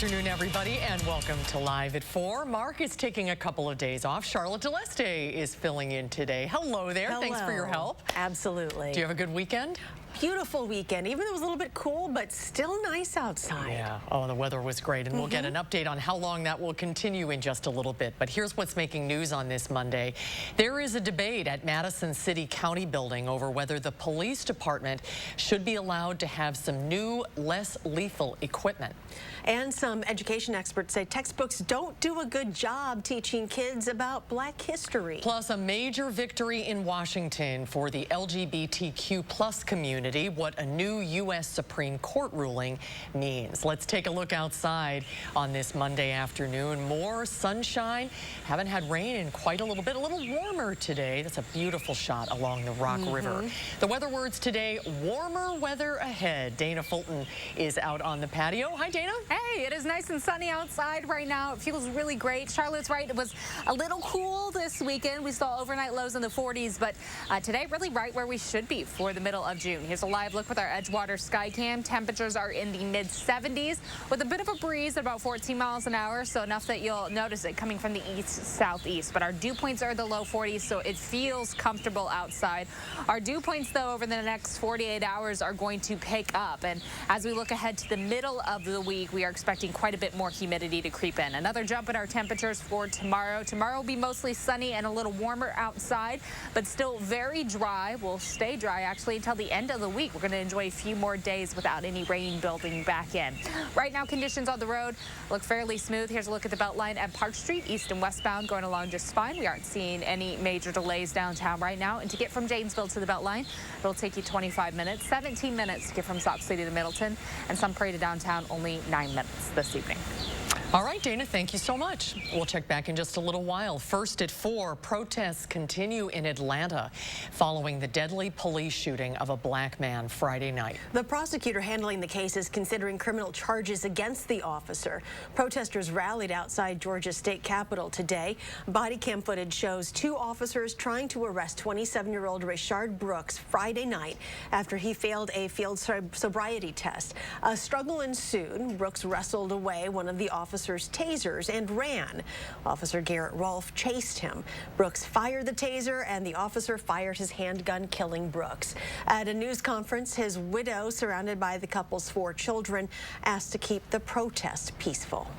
afternoon, everybody, and welcome to Live at 4. Mark is taking a couple of days off. Charlotte Deleste is filling in today. Hello there. Hello. Thanks for your help. Absolutely. Do you have a good weekend? Beautiful weekend, even though it was a little bit cool, but still nice outside. Yeah. Oh, the weather was great, and we'll get an update on how long that will continue in just a little bit. But here's what's making news on this Monday. There is a debate at Madison City County Building over whether the police department should be allowed to have some new, less lethal equipment. And some education experts say textbooks don't do a good job teaching kids about Black history. Plus, a major victory in Washington for the LGBTQ plus community, what a new U.S. Supreme Court ruling means. Let's take a look outside on this Monday afternoon. More sunshine. Haven't had rain in quite a little bit. A little warmer today. That's a beautiful shot along the Rock River. The weather words today, warmer weather ahead. Dana Fulton is out on the patio. Hi, Dana. Hey, it is nice and sunny outside right now. It feels really great. Charlotte's right. It was a little cool this weekend. We saw overnight lows in the 40s, but today really right where we should be for the middle of June. Here's a live look with our Edgewater Skycam. Temperatures are in the mid-70s with a bit of a breeze at about 14 miles an hour, so enough that you'll notice it coming from the east-southeast. But our dew points are the low 40s, so it feels comfortable outside. Our dew points, though, over the next 48 hours are going to pick up. And as we look ahead to the middle of the week, we are expecting quite a bit more humidity to creep in. Another jump in our temperatures for tomorrow. Tomorrow will be mostly sunny and a little warmer outside, but still very dry. We'll stay dry, actually, until the end of the week. We're going to enjoy a few more days without any rain building back in. Right now, conditions on the road look fairly smooth. Here's a look at the Beltline at Park Street, east and westbound, going along just fine. We aren't seeing any major delays downtown right now. And to get from Janesville to the Beltline, it'll take you 25 minutes, 17 minutes to get from Sauk City to Middleton, and Sun Prairie to downtown, only 9 minutes this evening. All right, Dana, thank you so much. We'll check back in just a little while. First at 4, protests continue in Atlanta following the deadly police shooting of a black man Friday night. The prosecutor handling the case is considering criminal charges against the officer. Protesters rallied outside Georgia's state capitol today. Body cam footage shows 2 officers trying to arrest 27-year-old Rayshard Brooks Friday night after he failed a field sobriety test. A struggle ensued. Brooks wrestled away one of the officers' tasers and ran. Officer Garrett Rolfe chased him. Brooks fired the taser and the officer fired his handgun, killing Brooks. At a news conference, his widow, surrounded by the couple's 4 children, asked to keep the protest peaceful.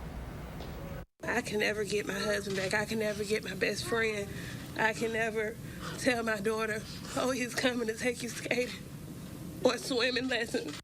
I can never get my husband back. I can never get my best friend. I can never tell my daughter, oh, he's coming to take you skating or swimming lessons.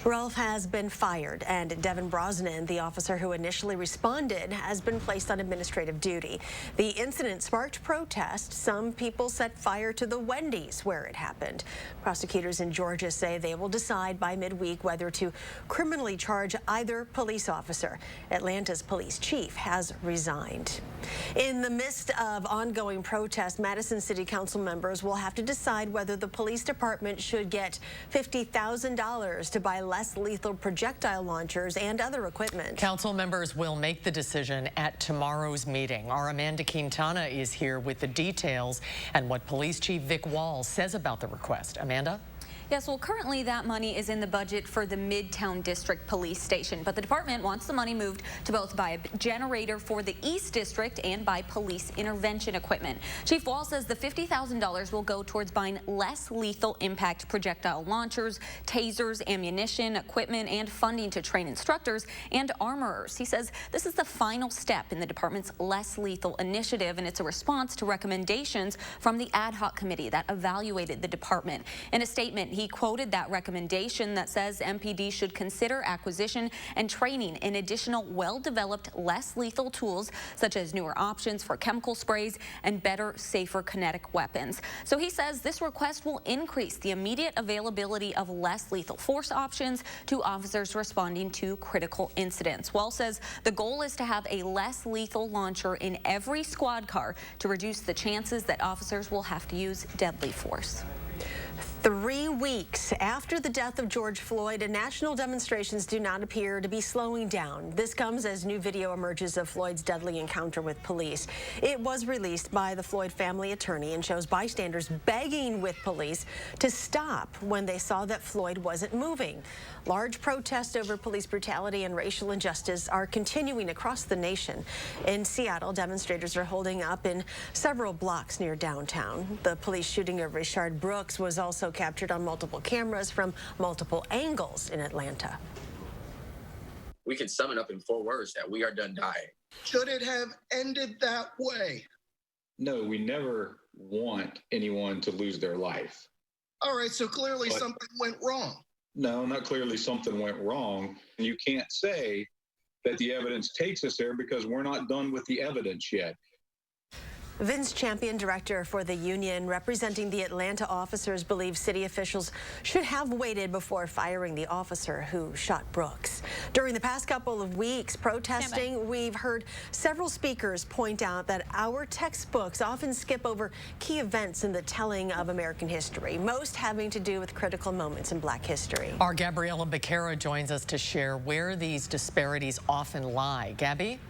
Rolfe has been fired, and Devin Brosnan, the officer who initially responded, has been placed on administrative duty. The incident sparked protest. Some people set fire to the Wendy's where it happened. Prosecutors in Georgia say they will decide by midweek whether to criminally charge either police officer. Atlanta's police chief has resigned. In the midst of ongoing protests, Madison City Council members will have to decide whether the police department should get $50,000 to buy less lethal projectile launchers and other equipment. Council members will make the decision at tomorrow's meeting. Our Amanda Quintana is here with the details and what Police Chief Vic Wall says about the request. Amanda? Yes, well, currently that money is in the budget for the Midtown District Police Station, but the department wants the money moved to both buy a generator for the East District and buy police intervention equipment. Chief Wall says the $50,000 will go towards buying less lethal impact projectile launchers, tasers, ammunition, equipment, and funding to train instructors and armorers. He says this is the final step in the department's less lethal initiative, and it's a response to recommendations from the ad hoc committee that evaluated the department. In a statement, he quoted that recommendation that says MPD should consider acquisition and training in additional well-developed, less lethal tools, such as newer options for chemical sprays and better, safer kinetic weapons. So he says this request will increase the immediate availability of less lethal force options to officers responding to critical incidents. Wall says the goal is to have a less lethal launcher in every squad car to reduce the chances that officers will have to use deadly force. 3 weeks after the death of George Floyd, national demonstrations do not appear to be slowing down. This comes as new video emerges of Floyd's deadly encounter with police. It was released by the Floyd family attorney and shows bystanders begging with police to stop when they saw that Floyd wasn't moving. Large protests over police brutality and racial injustice are continuing across the nation. In Seattle, demonstrators are holding up in several blocks near downtown. The police shooting of Rayshard Brooks was also captured on multiple cameras from multiple angles in Atlanta. We can sum it up in 4 words: that we are done dying. Should it have ended that way? No, we never want anyone to lose their life. All right, so clearly something went wrong. No, not clearly something went wrong. You can't say that the evidence takes us there because we're not done with the evidence yet. Vince Champion, director for the union representing the Atlanta officers, believes city officials should have waited before firing the officer who shot Brooks. During the past couple of weeks protesting, we've heard several speakers point out that our textbooks often skip over key events in the telling of American history, most having to do with critical moments in Black history. Our Gabriella Becerra joins us to share where these disparities often lie. Gabby?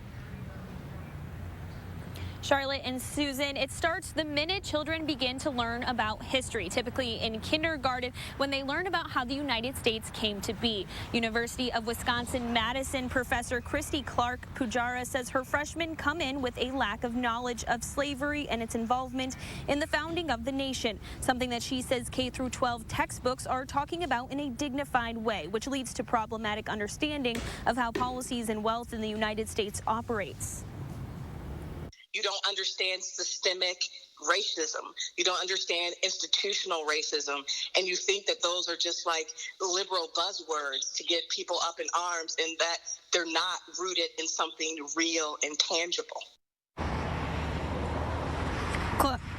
Charlotte and Susan, it starts the minute children begin to learn about history, typically in kindergarten, when they learn about how the United States came to be. University of Wisconsin-Madison professor Christy Clark Pujara says her freshmen come in with a lack of knowledge of slavery and its involvement in the founding of the nation, something that she says K-12 textbooks are talking about in a dignified way, which leads to problematic understanding of how policies and wealth in the United States operates. You don't understand systemic racism. You don't understand institutional racism. And you think that those are just like liberal buzzwords to get people up in arms, and that they're not rooted in something real and tangible.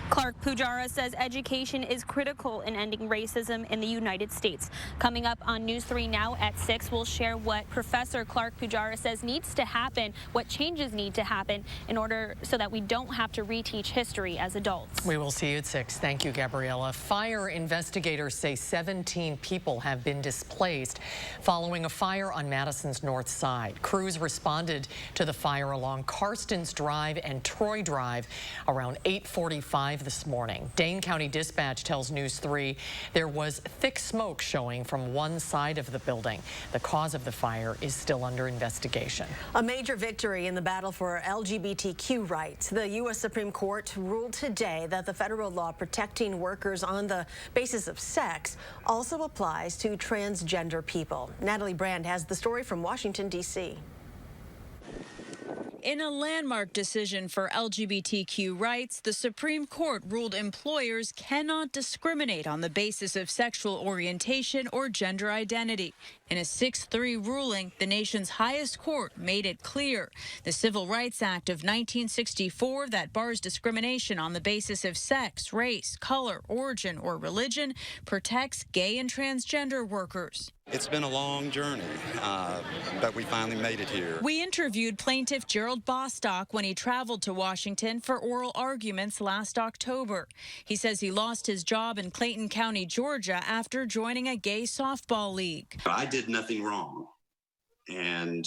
Clark Pujara says education is critical in ending racism in the United States. Coming up on News 3 Now at 6, we'll share what Professor Clark Pujara says needs to happen, what changes need to happen in order so that we don't have to reteach history as adults. We will see you at 6. Thank you, Gabriella. Fire investigators say 17 people have been displaced following a fire on Madison's north side. Crews responded to the fire along Karstens Drive and Troy Drive around 8:45 this morning. Dane County Dispatch tells News 3 there was thick smoke showing from one side of the building. The cause of the fire is still under investigation. A major victory in the battle for LGBTQ rights. The U.S. Supreme Court ruled today that the federal law protecting workers on the basis of sex also applies to transgender people. Natalie Brand has the story from Washington, D.C. In a landmark decision for LGBTQ rights, the Supreme Court ruled employers cannot discriminate on the basis of sexual orientation or gender identity. In a 6-3 ruling, the nation's highest court made it clear. The Civil Rights Act of 1964 that bars discrimination on the basis of sex, race, color, origin, or religion protects gay and transgender workers. It's been a long journey, but we finally made it here. We interviewed plaintiff Gerald Bostock when he traveled to Washington for oral arguments last October. He says he lost his job in Clayton County, Georgia, after joining a gay softball league. I did nothing wrong, and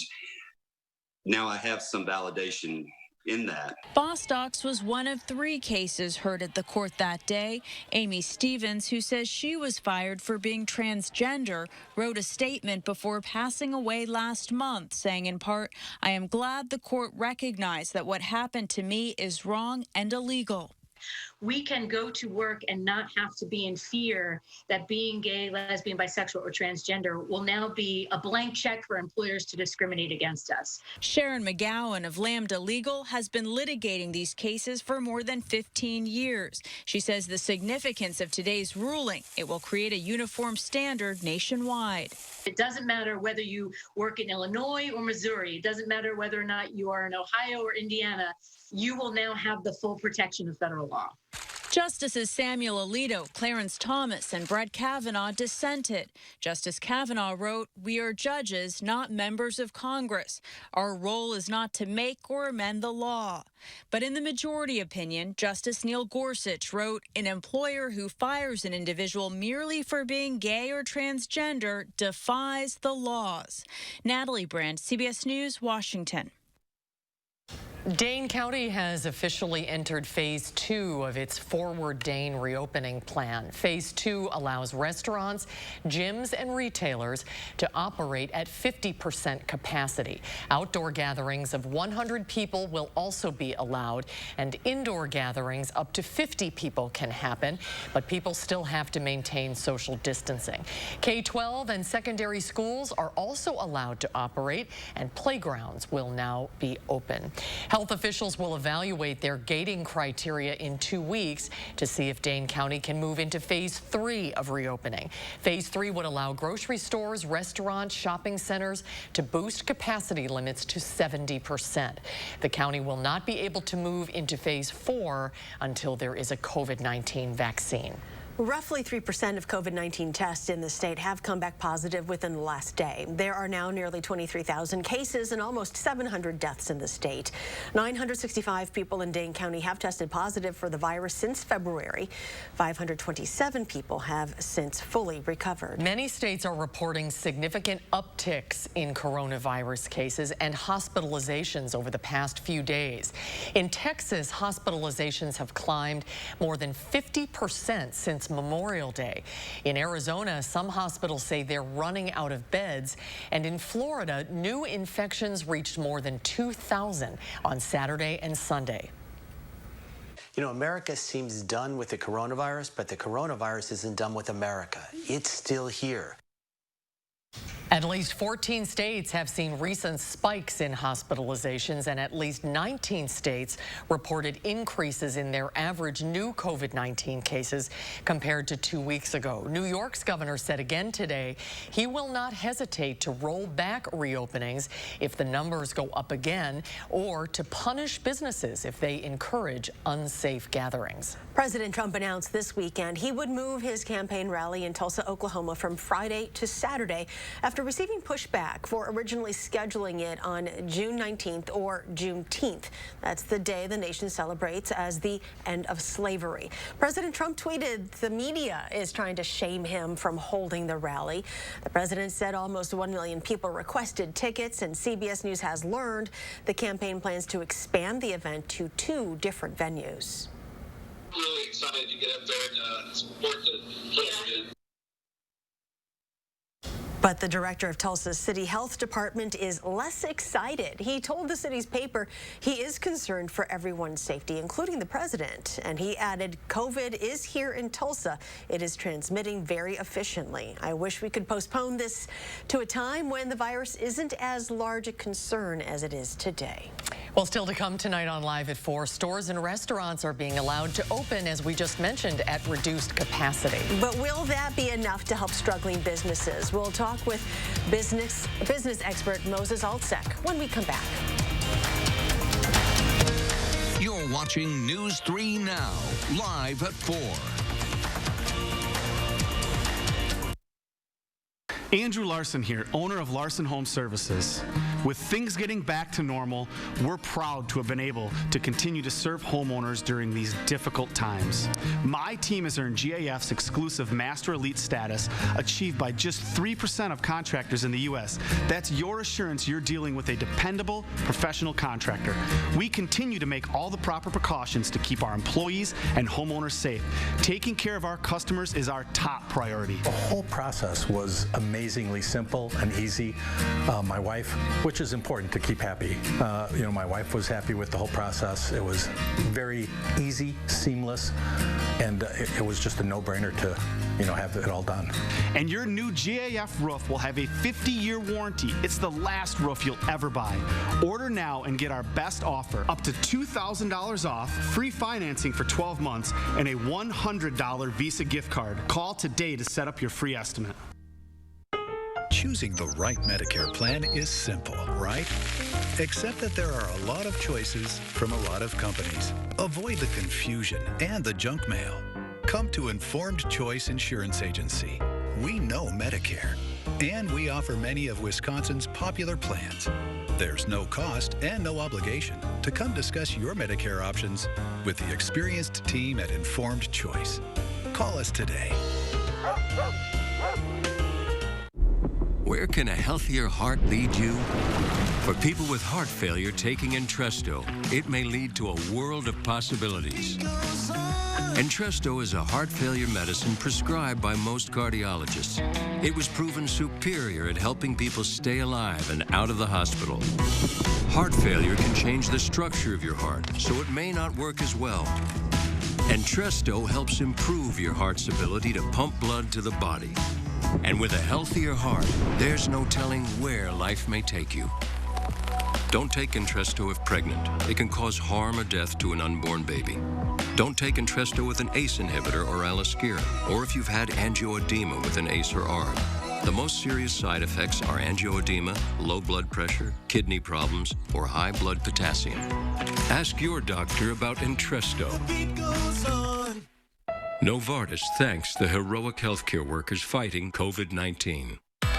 now I have some validation in that. Bostock's was one of 3 cases heard at the court that day. Amy Stevens, who says she was fired for being transgender, wrote a statement before passing away last month, saying in part, "I am glad the court recognized that what happened to me is wrong and illegal." We can go to work and not have to be in fear that being gay, lesbian, bisexual, or transgender will now be a blank check for employers to discriminate against us. Sharon McGowan of Lambda Legal has been litigating these cases for more than 15 years. She says the significance of today's ruling, it will create a uniform standard nationwide. It doesn't matter whether you work in Illinois or Missouri. It doesn't matter whether or not you are in Ohio or Indiana. You will now have the full protection of federal law. Justices Samuel Alito, Clarence Thomas, and Brett Kavanaugh dissented. Justice Kavanaugh wrote, "We are judges, not members of Congress. Our role is not to make or amend the law." But in the majority opinion, Justice Neil Gorsuch wrote, "An employer who fires an individual merely for being gay or transgender defies the laws." Natalie Brandt, CBS News, Washington. Dane County has officially entered Phase 2 of its Forward Dane reopening plan. Phase 2 allows restaurants, gyms, and retailers to operate at 50% capacity. Outdoor gatherings of 100 people will also be allowed, and indoor gatherings up to 50 people can happen, but people still have to maintain social distancing. K-12 and secondary schools are also allowed to operate, and playgrounds will now be open. Health officials will evaluate their gating criteria in 2 weeks to see if Dane County can move into Phase 3 of reopening. Phase 3 would allow grocery stores, restaurants, shopping centers to boost capacity limits to 70%. The county will not be able to move into Phase 4 until there is a COVID-19 vaccine. Roughly 3% of COVID-19 tests in the state have come back positive within the last day. There are now nearly 23,000 cases and almost 700 deaths in the state. 965 people in Dane County have tested positive for the virus since February. 527 people have since fully recovered. Many states are reporting significant upticks in coronavirus cases and hospitalizations over the past few days. In Texas, hospitalizations have climbed more than 50% since Memorial Day. In Arizona, some hospitals say they're running out of beds. And in Florida, new infections reached more than 2,000 on Saturday and Sunday. You know, America seems done with the coronavirus, but the coronavirus isn't done with America. It's still here. At least 14 states have seen recent spikes in hospitalizations, and at least 19 states reported increases in their average new COVID-19 cases compared to 2 weeks ago. New York's governor said again today he will not hesitate to roll back reopenings if the numbers go up again, or to punish businesses if they encourage unsafe gatherings. President Trump announced this weekend he would move his campaign rally in Tulsa, Oklahoma from Friday to Saturday after receiving pushback for originally scheduling it on June 19th or Juneteenth. That's the day the nation celebrates as the end of slavery. President Trump tweeted the media is trying to shame him from holding the rally. The president said almost 1 million people requested tickets, and CBS News has learned the campaign plans to expand the event to 2 different venues. I'm really excited to get up there and support the president. But the director of Tulsa's City Health Department is less excited. He told the city's paper he is concerned for everyone's safety, including the president. And he added, "COVID is here in Tulsa. It is transmitting very efficiently. I wish we could postpone this to a time when the virus isn't as large a concern as it is today." Well, still to come tonight on Live at 4, stores and restaurants are being allowed to open, as we just mentioned, at reduced capacity. But will that be enough to help struggling businesses? We'll talk with business expert Moses Altsek when we come back. You're watching News 3 Now, live at 4. Andrew Larson here, owner of Larson Home Services. With things getting back to normal, we're proud to have been able to continue to serve homeowners during these difficult times. My team has earned GAF's exclusive Master Elite status, achieved by just 3% of contractors in the U.S. That's your assurance you're dealing with a dependable, professional contractor. We continue to make all the proper precautions to keep our employees and homeowners safe. Taking care of our customers is our top priority. The whole process was amazingly simple and easy. My wife, which is important to keep happy. My wife was happy with the whole process. It was very easy, seamless, and it was just a no-brainer to, have it all done. And your new GAF roof will have a 50-year warranty. It's the last roof you'll ever buy. Order now and get our best offer, up to $2,000 off, free financing for 12 months, and a $100 Visa gift card. Call today to set up your free estimate. Choosing the right Medicare plan is simple, right? Except that there are a lot of choices from a lot of companies. Avoid the confusion and the junk mail. Come to Informed Choice Insurance Agency. We know Medicare, and we offer many of Wisconsin's popular plans. There's no cost and no obligation to come discuss your Medicare options with the experienced team at Informed Choice. Call us today. Where can a healthier heart lead you? For people with heart failure taking Entresto, it may lead to a world of possibilities. Entresto is a heart failure medicine prescribed by most cardiologists. It was proven superior at helping people stay alive and out of the hospital. Heart failure can change the structure of your heart, so it may not work as well. Entresto helps improve your heart's ability to pump blood to the body. And with a healthier heart, there's no telling where life may take you. Don't take Entresto if pregnant. It can cause harm or death to an unborn baby. Don't take Entresto with an ACE inhibitor or aliskiren, or if you've had angioedema with an ACE or ARB. The most serious side effects are angioedema, low blood pressure, kidney problems, or high blood potassium. Ask your doctor about Entresto. Novartis thanks the heroic healthcare workers fighting COVID-19. At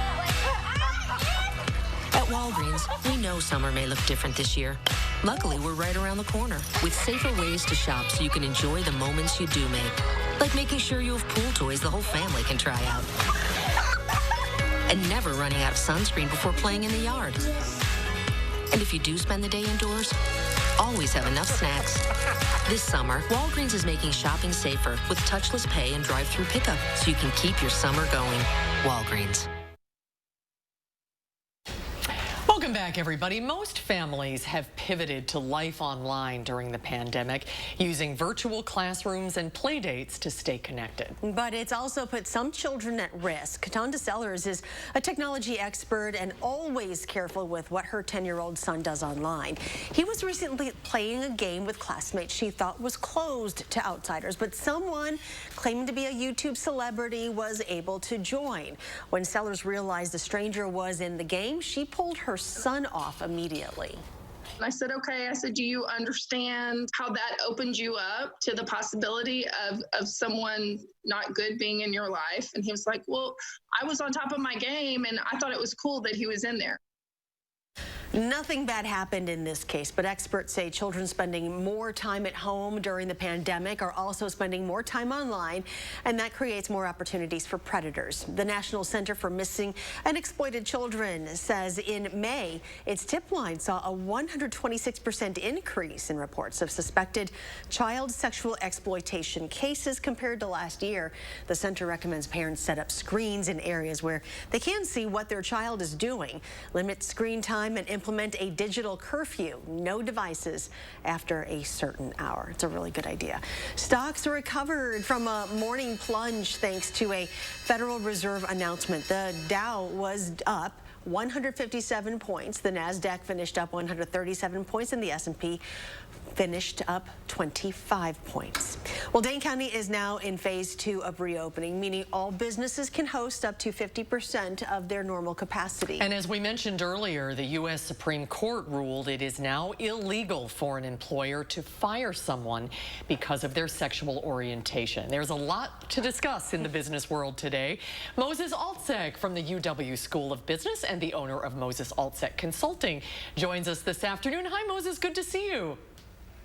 Walgreens, we know summer may look different this year. Luckily, we're right around the corner with safer ways to shop so you can enjoy the moments you do make. Like making sure you have pool toys the whole family can try out. And never running out of sunscreen before playing in the yard. And if you do spend the day indoors, always have enough snacks. This summer, Walgreens is making shopping safer with touchless pay and drive-through pickup so you can keep your summer going. Walgreens. Welcome back, everybody. Most families have pivoted to life online during the pandemic, using virtual classrooms and play dates to stay connected. But it's also put some children at risk. Tonda Sellers is a technology expert and always careful with what her 10-year-old son does online. He was recently playing a game with classmates she thought was closed to outsiders, but someone claiming to be a YouTube celebrity was able to join. When Sellers realized the stranger was in the game, she pulled her son off immediately. I said, okay, I said, do you understand how that opened you up to the possibility of someone not good being in your life? And he was like, well, I was on top of my game and I thought it was cool that he was in there. Nothing bad happened in this case, but experts say children spending more time at home during the pandemic are also spending more time online, and that creates more opportunities for predators. The National Center for Missing and Exploited Children says in May, its tip line saw a 126% increase in reports of suspected child sexual exploitation cases compared to last year. The center recommends parents set up screens in areas where they can see what their child is doing, limit screen time, and implement a digital curfew, no devices after a certain hour. It's a really good idea. Stocks recovered from a morning plunge thanks to a Federal Reserve announcement. The Dow was up 157 points. The NASDAQ finished up 137 points, and the S&P finished up 25 points. Well, Dane County is now in phase 2 of reopening, meaning all businesses can host up to 50% of their normal capacity. And as we mentioned earlier, the U.S. Supreme Court ruled it is now illegal for an employer to fire someone because of their sexual orientation. There's a lot to discuss in the business world today. Moses Altsek from the UW School of Business and the owner of Moses Altsek Consulting joins us this afternoon. Hi, Moses. Good to see you.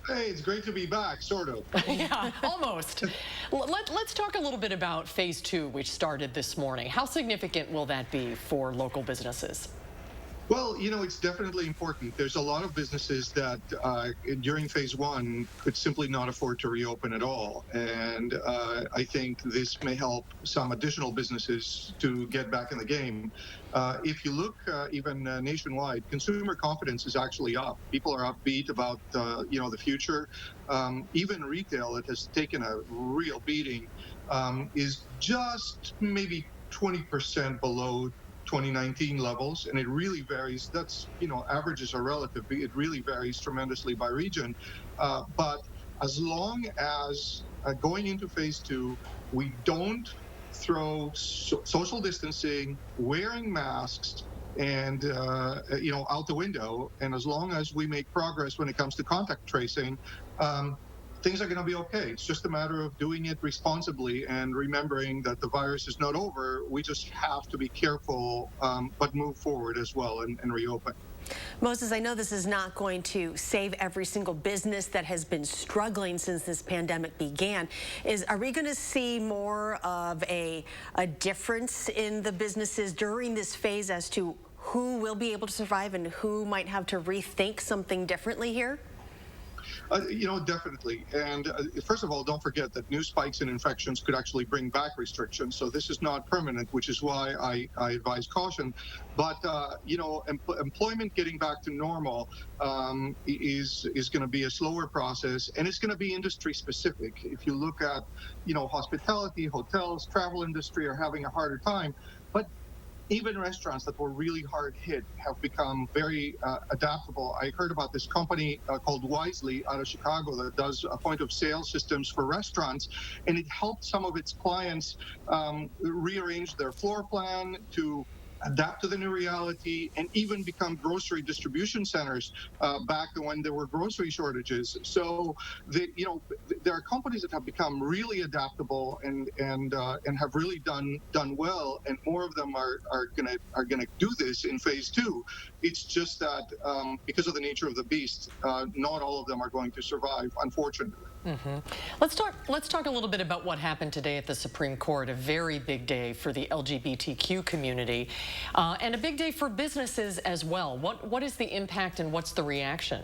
Hey, it's great to be back, sort of. Yeah, almost. Let's talk a little bit about phase 2, which started this morning. How significant will that be for local businesses? Well, you know, it's definitely important. There's a lot of businesses that during phase 1 could simply not afford to reopen at all. And I think this may help some additional businesses to get back in the game. If you look even nationwide, consumer confidence is actually up. People are upbeat about, the future. Even retail, that has taken a real beating, is just maybe 20% below 2019 levels, and it really varies. That's, averages are relative. It really varies tremendously by region. But as long as going into phase 2, we don't throw social distancing, wearing masks, and out the window. And as long as we make progress when it comes to contact tracing, things are going to be okay. It's just a matter of doing it responsibly and remembering that the virus is not over. We just have to be careful, but move forward as well and reopen. Moses, I know this is not going to save every single business that has been struggling since this pandemic began. Are we going to see more of a difference in the businesses during this phase as to who will be able to survive and who might have to rethink something differently here? Definitely. And first of all, don't forget that new spikes in infections could actually bring back restrictions. So this is not permanent, which is why I advise caution. But, employment getting back to normal is going to be a slower process, and it's going to be industry specific. If you look at, hospitality, hotels, travel industry are having a harder time. But even restaurants that were really hard hit have become very adaptable. I heard about this company called Wisely out of Chicago that does point of sale systems for restaurants, and it helped some of its clients rearrange their floor plan to adapt to the new reality and even become grocery distribution centers back when there were grocery shortages. So, there are companies that have become really adaptable and have really done well, and more of them are gonna do this in phase 2. It's just that because of the nature of the beast, not all of them are going to survive, unfortunately. Mm-hmm. Let's talk a little bit about what happened today at the Supreme Court. A very big day for the LGBTQ community, and a big day for businesses as well. What is the impact and what's the reaction?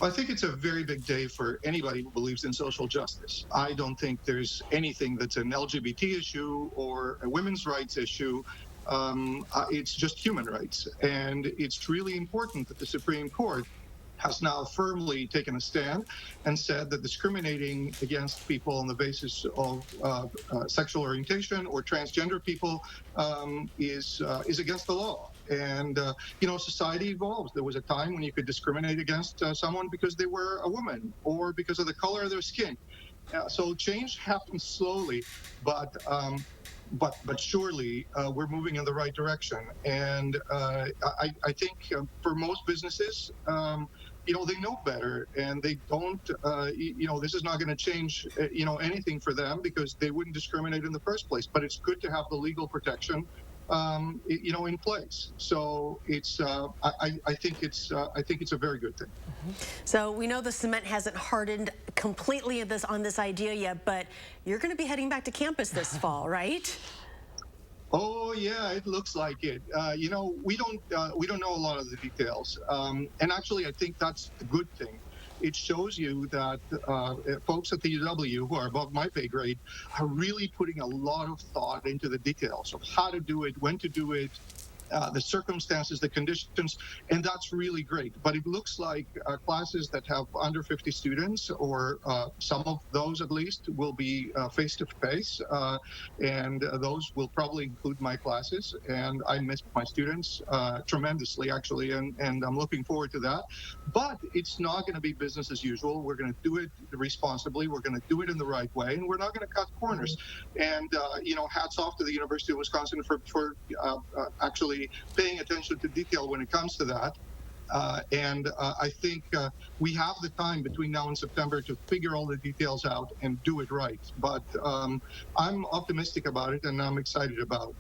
I think it's a very big day for anybody who believes in social justice. I don't think there's anything that's an LGBT issue or a women's rights issue. It's just human rights, and it's really important that the Supreme Court has now firmly taken a stand and said that discriminating against people on the basis of sexual orientation or transgender people is against the law. And, society evolves. There was a time when you could discriminate against someone because they were a woman or because of the color of their skin. So change happens slowly, but surely we're moving in the right direction. And I think for most businesses, they know better, and they don't, this is not going to change, anything for them because they wouldn't discriminate in the first place. But it's good to have the legal protection, in place. So it's, I think it's a very good thing. Mm-hmm. So we know the cement hasn't hardened completely on this idea yet, but you're going to be heading back to campus this fall, right? Oh yeah, it looks like it. We don't know a lot of the details, and actually, I think that's a good thing. It shows you that folks at the UW, who are above my pay grade, are really putting a lot of thought into the details of how to do it, when to do it, the circumstances, the conditions, and that's really great. But it looks like classes that have under 50 students, or some of those at least, will be face-to-face, and those will probably include my classes. And I miss my students tremendously, actually, and I'm looking forward to that. But it's not going to be business as usual. We're going to do it responsibly. We're going to do it in the right way, and we're not going to cut corners. And, hats off to the University of Wisconsin for actually paying attention to detail when it comes to that. I think we have the time between now and September to figure all the details out and do it right. But I'm optimistic about it, and I'm excited about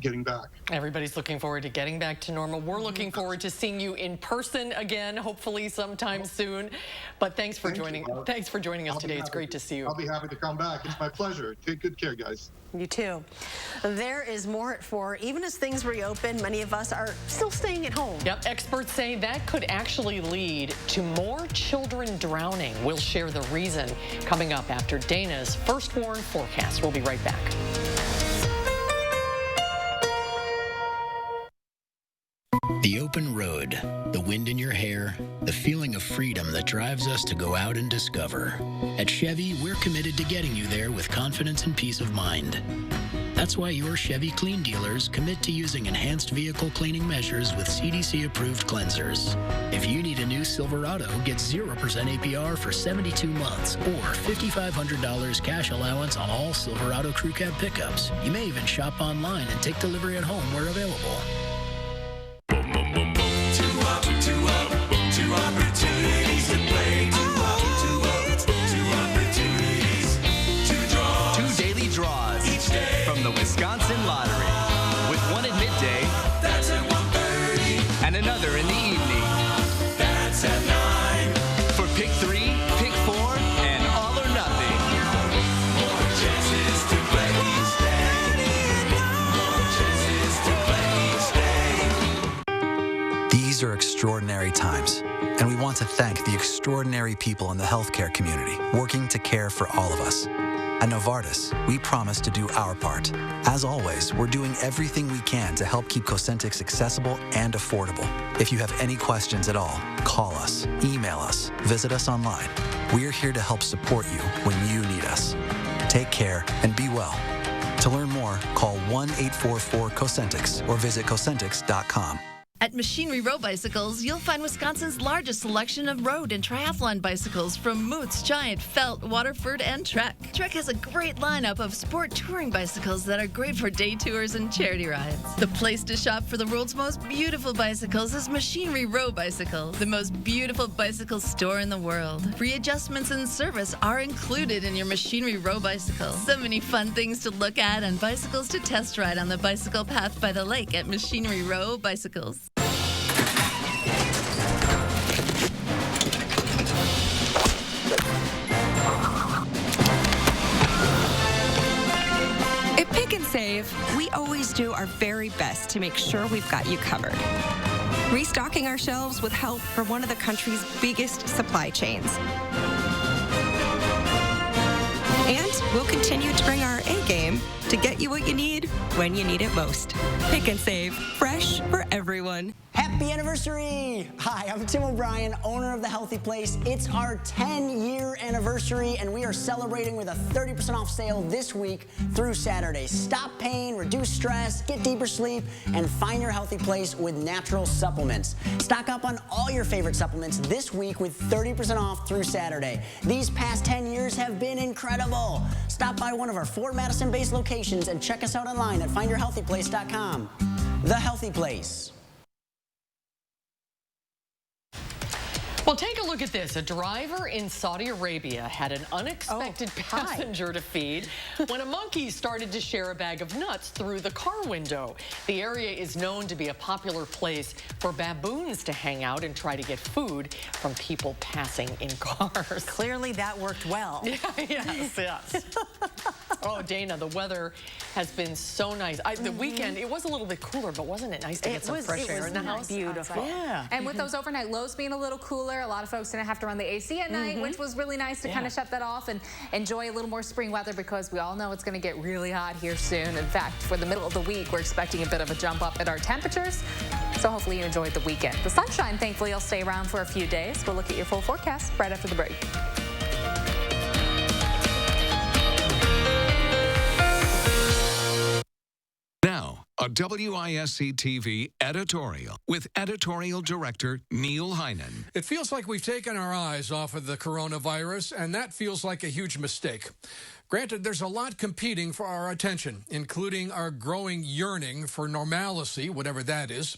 getting back. Everybody's looking forward to getting back to normal. We're looking forward to seeing you in person again, hopefully sometime soon. But thanks for joining us today. It's great to see you. I'll be happy to come back. It's my pleasure. Take good care, guys. You too. There is more at 4. Even as things reopen, many of us are still staying at home. Yep, experts say that could actually lead to more children drowning. We'll share the reason coming up after Dana's First Warn forecast. We'll be right back. The open road, the wind in your hair, the feeling of freedom that drives us to go out and discover. At Chevy, we're committed to getting you there with confidence and peace of mind. That's why your Chevy Clean dealers commit to using enhanced vehicle cleaning measures with CDC-approved cleansers. If you need a new Silverado, get 0% APR for 72 months or $5,500 cash allowance on all Silverado Crew Cab pickups. You may even shop online and take delivery at home where available. Two opportunities to play. Two opportunities to draw. 2 daily draws Each day from the Wisconsin Lottery, with one at midday. That's at 1:30. And another in the evening. That's at 9. For pick 3, pick 4, and all or nothing. More chances to play each day. More chances to play each day. These are extraordinary times, and we want to thank the extraordinary people in the healthcare community working to care for all of us. At Novartis, we promise to do our part. As always, we're doing everything we can to help keep Cosentyx accessible and affordable. If you have any questions at all, call us, email us, visit us online. We're here to help support you when you need us. Take care and be well. To learn more, call 1-844-COSENTYX or visit Cosentyx.com. At Machinery Row Bicycles, you'll find Wisconsin's largest selection of road and triathlon bicycles from Moots, Giant, Felt, Waterford, and Trek. Trek has a great lineup of sport touring bicycles that are great for day tours and charity rides. The place to shop for the world's most beautiful bicycles is Machinery Row Bicycles, the most beautiful bicycle store in the world. Free adjustments and service are included in your Machinery Row bicycle. So many fun things to look at and bicycles to test ride on the bicycle path by the lake at Machinery Row Bicycles. Save, we always do our very best to make sure we've got you covered. Restocking our shelves with help from one of the country's biggest supply chains. And we'll continue to bring our A game to get you what you need when you need it most. Pick and Save, fresh for everyone. Happy anniversary! Hi, I'm Tim O'Brien, owner of The Healthy Place. It's our 10-year anniversary, and we are celebrating with a 30% off sale this week through Saturday. Stop pain, reduce stress, get deeper sleep, and find your healthy place with natural supplements. Stock up on all your favorite supplements this week with 30% off through Saturday. These past 10 years have been incredible. Stop by one of our 4 Madison-based locations and check us out online at findyourhealthyplace.com. The Healthy Place. Well, take a look at this. A driver in Saudi Arabia had an unexpected passenger to feed when a monkey started to share a bag of nuts through the car window. The area is known to be a popular place for baboons to hang out and try to get food from people passing in cars. Clearly that worked well. Yeah, yes. Oh, Dana, the weather has been so nice. The weekend, it was a little bit cooler, but wasn't it nice to get some fresh air in the house? Beautiful. Yeah. And with those overnight lows being a little cooler, a lot of folks didn't have to run the AC at night, which was really nice to kind of shut that off and enjoy a little more spring weather, because we all know it's going to get really hot here soon. In fact, for the middle of the week, we're expecting a bit of a jump up in our temperatures. So hopefully you enjoyed the weekend. The sunshine, thankfully, will stay around for a few days. We'll look at your full forecast right after the break. Now, a WISC-TV editorial with editorial director Neil Heinen. It feels like we've taken our eyes off of the coronavirus, and that feels like a huge mistake. Granted, there's a lot competing for our attention, including our growing yearning for normalcy, whatever that is.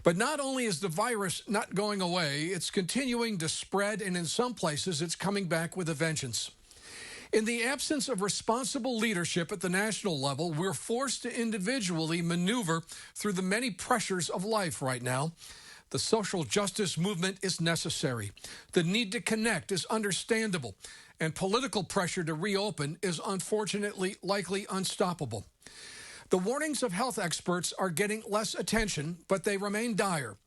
But not only is the virus not going away, it's continuing to spread, and in some places, it's coming back with a vengeance. In the absence of responsible leadership at the national level, we're forced to individually maneuver through the many pressures of life right now. The social justice movement is necessary. The need to connect is understandable. And political pressure to reopen is unfortunately likely unstoppable. The warnings of health experts are getting less attention, but they remain dire.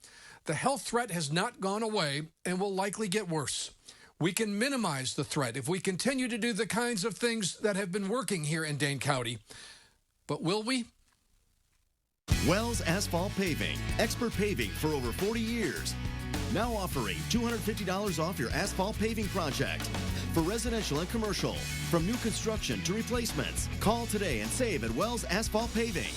The health threat has not gone away and will likely get worse. We can minimize the threat if we continue to do the kinds of things that have been working here in Dane County. But will we? Wells Asphalt Paving, expert paving for over 40 years. Now offering $250 off your asphalt paving project. for residential and commercial. From new construction to replacements, call today and save at Wells Asphalt Paving.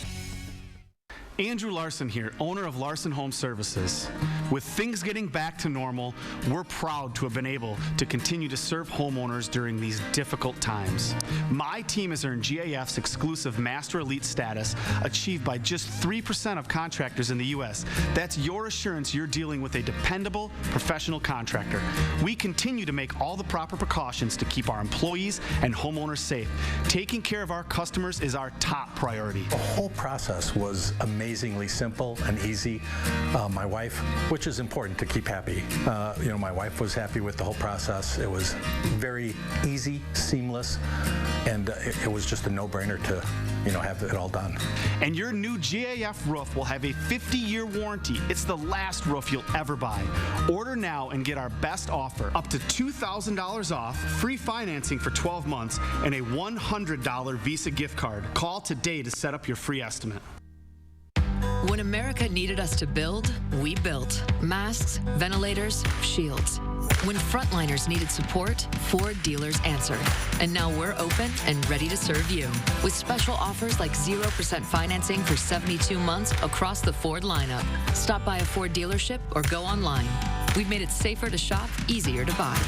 Andrew Larson here, owner of Larson Home Services. With things getting back to normal, we're proud to have been able to continue to serve homeowners during these difficult times. My team has earned GAF's exclusive Master Elite status, achieved by just 3% of contractors in the U.S. That's your assurance you're dealing with a dependable, professional contractor. We continue to make all the proper precautions to keep our employees and homeowners safe. Taking care of our customers is our top priority. The whole process was amazingly simple and easy. My wife, which is important to keep happy, my wife was happy with the whole process. It was very easy, seamless, and it was just a no-brainer to have it all done. And your new GAF roof will have a 50-year warranty. It's the last roof you'll ever buy. Order now and get our best offer, up to $2,000 off, free financing for 12 months, and a $100 Visa gift card. Call today to set up your free estimate. When America needed us to build, we built. Masks, ventilators, shields. When frontliners needed support, Ford dealers answered. And now we're open and ready to serve you. With special offers like 0% financing for 72 months across the Ford lineup. Stop by a Ford dealership or go online. We've made it safer to shop, easier to buy.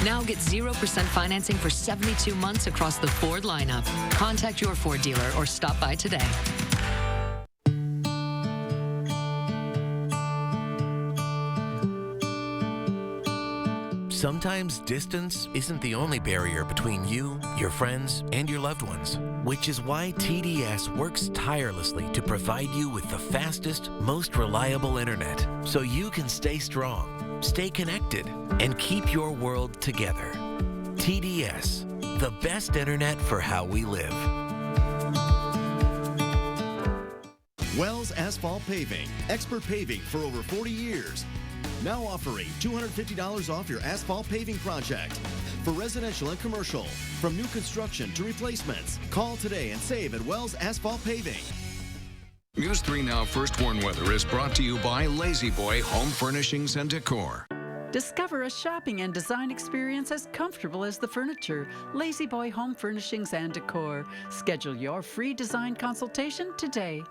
Now get 0% financing for 72 months across the Ford lineup. Contact your Ford dealer or stop by today. Sometimes distance isn't the only barrier between you, your friends, and your loved ones, which is why TDS works tirelessly to provide you with the fastest, most reliable internet so you can stay strong, stay connected, and keep your world together. TDS, the best internet for how we live. Wells Asphalt Paving, expert paving for over 40 years. Now offering $250 off your asphalt paving project. For residential and commercial, from new construction to replacements, call today and save at Wells Asphalt Paving. News 3 Now First Warn Weather is brought to you by Lazy Boy Home Furnishings and Decor. Discover a shopping and design experience as comfortable as the furniture. Lazy Boy Home Furnishings and Decor. Schedule your free design consultation today.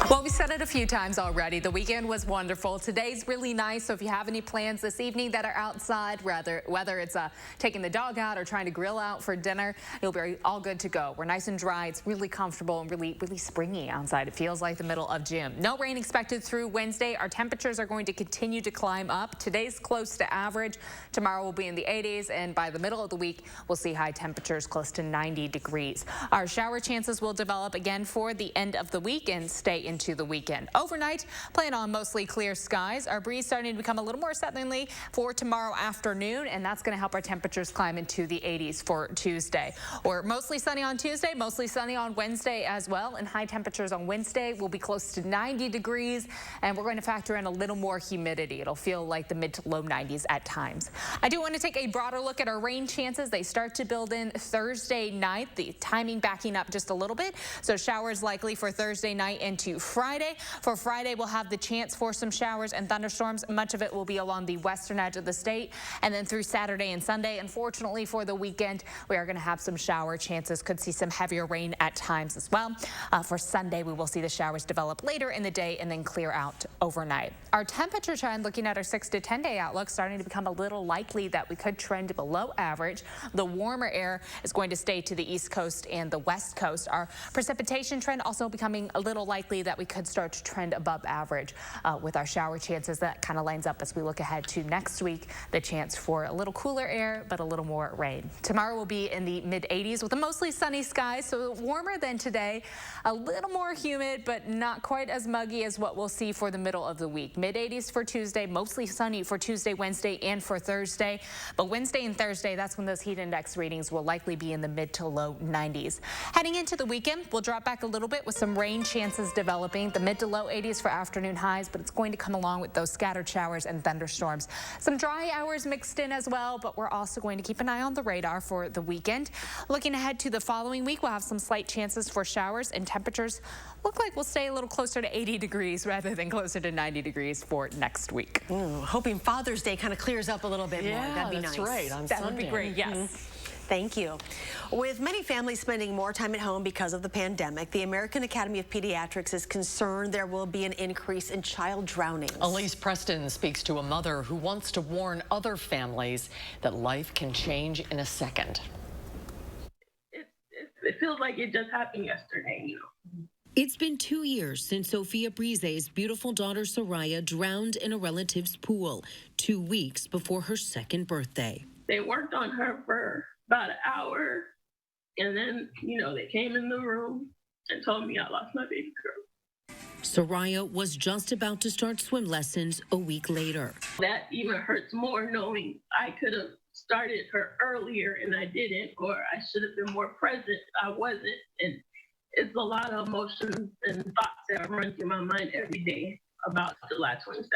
Well, we said it a few times already. The weekend was wonderful. Today's really nice, so if you have any plans this evening that are outside, whether it's taking the dog out or trying to grill out for dinner, you'll be all good to go. We're nice and dry. It's really comfortable and really springy outside. It feels like the middle of June. No rain expected through Wednesday. Our temperatures are going to continue to climb up. Today's close to average. Tomorrow will be in the 80s, and by the middle of the week, we'll see high temperatures close to 90 degrees. Our shower chances will develop again for the end of the week and stay into the weekend. Overnight, plan on mostly clear skies. Our breeze starting to become a little more southerly for tomorrow afternoon, and that's going to help our temperatures climb into the 80s for Tuesday. Or mostly sunny on Tuesday, mostly sunny on Wednesday as well, and high temperatures on Wednesday will be close to 90 degrees, and we're going to factor in a little more humidity. It'll feel like the mid to low 90s at times. I do want to take a broader look at our rain chances. They start to build in Thursday night, the timing backing up just a little bit, so showers likely for Thursday night into Friday. For Friday, we'll have the chance for some showers and thunderstorms. Much of it will be along the western edge of the state. And then through Saturday and Sunday, unfortunately for the weekend, we are going to have some shower chances. Could see some heavier rain at times as well. For Sunday, we will see the showers develop later in the day and then clear out overnight. Our temperature trend, looking at our 6 to 10 day outlook, starting to become a little likely that we could trend below average. The warmer air is going to stay to the east coast and the west coast. Our precipitation trend also becoming a little likely that we could start to trend above average with our shower chances. That kind of lines up as we look ahead to next week, the chance for a little cooler air, but a little more rain. Tomorrow will be in the mid 80s with a mostly sunny sky, so warmer than today, a little more humid, but not quite as muggy as what we'll see for the middle of the week. Mid 80s for Tuesday, mostly sunny for Tuesday, Wednesday, and for Thursday. But Wednesday and Thursday, that's when those heat index readings will likely be in the mid to low 90s. Heading into the weekend, we'll drop back a little bit with some rain chances developing. think the mid to low 80s for afternoon highs, but it's going to come along with those scattered showers and thunderstorms. Some dry hours mixed in as well, but we're also going to keep an eye on the radar for the weekend. Looking ahead to the following week, we'll have some slight chances for showers, and temperatures look like we'll stay a little closer to 80 degrees rather than closer to 90 degrees for next week. Hoping Father's Day kind of clears up a little bit more. That'd be that's nice. right, on That would be Sunday. great, yes. Thank you. With many families spending more time at home because of the pandemic, the American Academy of Pediatrics is concerned there will be an increase in child drownings. Elise Preston speaks to a mother who wants to warn other families that life can change in a second. It feels like it just happened yesterday, you know. It's been 2 years since Sophia Brise's beautiful daughter Soraya drowned in a relative's pool 2 weeks before her second birthday. They worked on her for about an hour, and then, you know, they came in the room and told me I lost my baby girl. Soraya was just about to start swim lessons a week later. That even hurts more knowing I could have started her earlier and I didn't, or I should have been more present. I wasn't, and it's a lot of emotions and thoughts that run through my mind every day about July 22nd.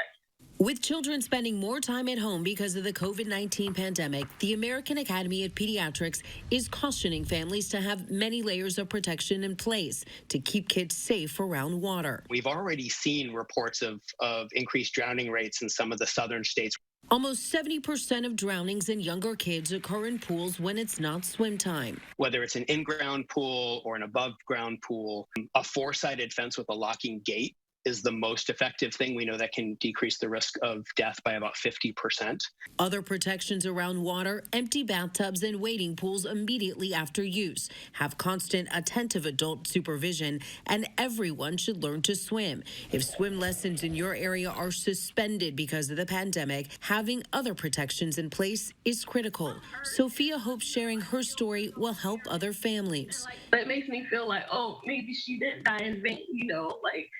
With children spending more time at home because of the COVID-19 pandemic, the American Academy of Pediatrics is cautioning families to have many layers of protection in place to keep kids safe around water. We've already seen reports of increased drowning rates in some of the southern states. Almost 70% of drownings in younger kids occur in pools when it's not swim time. Whether it's an in-ground pool or an above-ground pool, a four-sided fence with a locking gate is the most effective thing. We know that can decrease the risk of death by about 50%. Other protections around water: empty bathtubs and wading pools immediately after use. Have constant attentive adult supervision, and everyone should learn to swim. If swim lessons in your area are suspended because of the pandemic, having other protections in place is critical. Sophia hopes sharing her story will help other families. That makes me feel like, oh, maybe she didn't die in vain, you know, like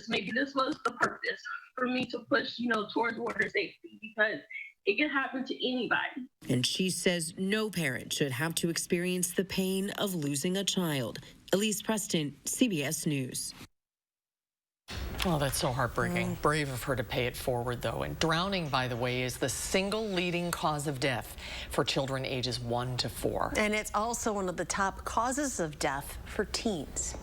maybe this was the purpose for me to push, you know, towards water safety, because it can happen to anybody. And she says no parent should have to experience the pain of losing a child. Elise Preston, CBS News. Oh, that's so heartbreaking. Brave of her to pay it forward, though. And drowning, by the way, is the single leading cause of death for children ages 1 to 4. And it's also one of the top causes of death for teens.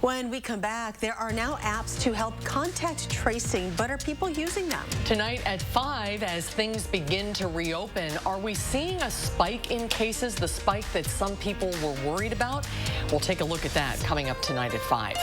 When we come back, there are now apps to help contact tracing, but are people using them? Tonight at 5, as things begin to reopen, are we seeing a spike in cases, the spike that some people were worried about? We'll take a look at that coming up tonight at 5.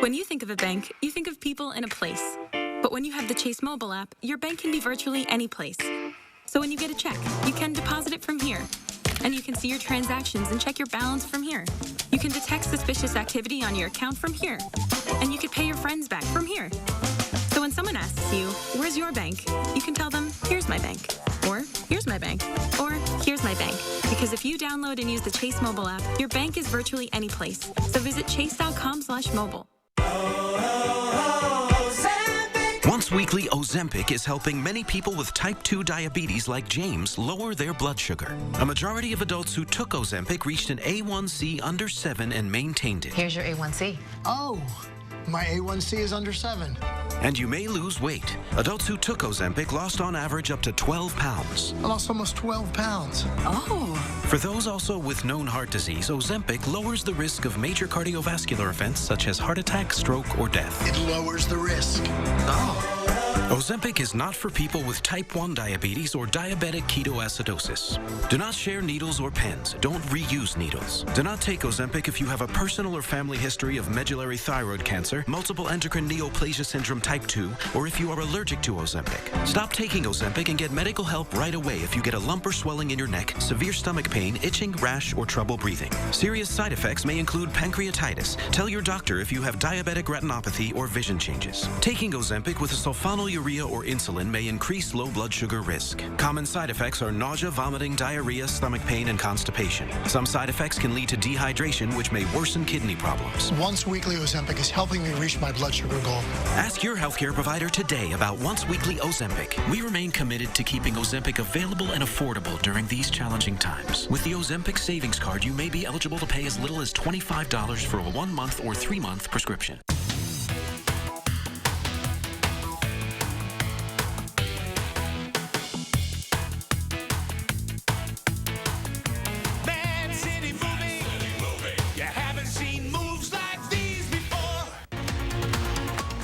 When you think of a bank, you think of people in a place. But when you have the Chase mobile app, your bank can be virtually any place. So when you get a check, you can deposit it from here. And you can see your transactions and check your balance from here. You can detect suspicious activity on your account from here. And you can pay your friends back from here. So when someone asks you, where's your bank? You can tell them, here's my bank. Or, here's my bank. Or, here's my bank. Because if you download and use the Chase mobile app, your bank is virtually any place. So visit chase.com/mobile. Once weekly Ozempic is helping many people with type 2 diabetes like James lower their blood sugar. A majority of adults who took Ozempic reached an A1C under 7 and maintained it. Here's your A1C. Oh, my A1C is under 7. And you may lose weight. Adults who took Ozempic lost on average up to 12 pounds. I lost almost 12 pounds. Oh. For those also with known heart disease, Ozempic lowers the risk of major cardiovascular events such as heart attack, stroke, or death. It lowers the risk. Oh. Ozempic is not for people with type 1 diabetes or diabetic ketoacidosis. Do not share needles or pens. Don't reuse needles. Do not take Ozempic if you have a personal or family history of medullary thyroid cancer, multiple endocrine neoplasia syndrome type 2, or if you are allergic to Ozempic. Stop taking Ozempic and get medical help right away if you get a lump or swelling in your neck, severe stomach pain, itching, rash, or trouble breathing. Serious side effects may include pancreatitis. Tell your doctor if you have diabetic retinopathy or vision changes. Taking Ozempic with a sulfonylurea diarrhea or insulin may increase low blood sugar risk. Common side effects are nausea, vomiting, diarrhea, stomach pain, and constipation. Some side effects can lead to dehydration, which may worsen kidney problems. Once weekly Ozempic is helping me reach my blood sugar goal. Ask your healthcare provider today about once weekly Ozempic. We remain committed to keeping Ozempic available and affordable during these challenging times. With the Ozempic Savings Card, you may be eligible to pay as little as $25 for a 1-month or 3-month prescription.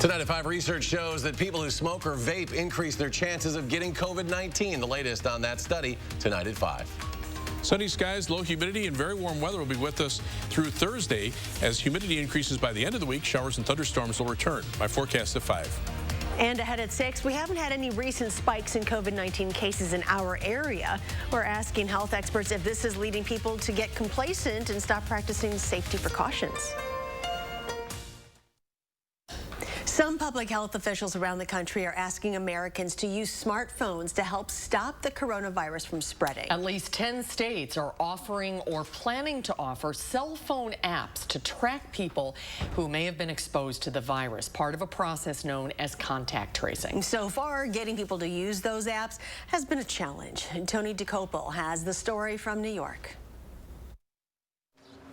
Tonight at 5, research shows that people who smoke or vape increase their chances of getting COVID-19. The latest on that study tonight at 5. Sunny skies, low humidity, and very warm weather will be with us through Thursday. As humidity increases by the end of the week, showers and thunderstorms will return. My forecast at 5. And ahead at 6, we haven't had any recent spikes in COVID-19 cases in our area. We're asking health experts if this is leading people to get complacent and stop practicing safety precautions. Some public health officials around the country are asking Americans to use smartphones to help stop the coronavirus from spreading. At least 10 states are offering or planning to offer cell phone apps to track people who may have been exposed to the virus, part of a process known as contact tracing. So far, getting people to use those apps has been a challenge. Tony Decor has the story from New York.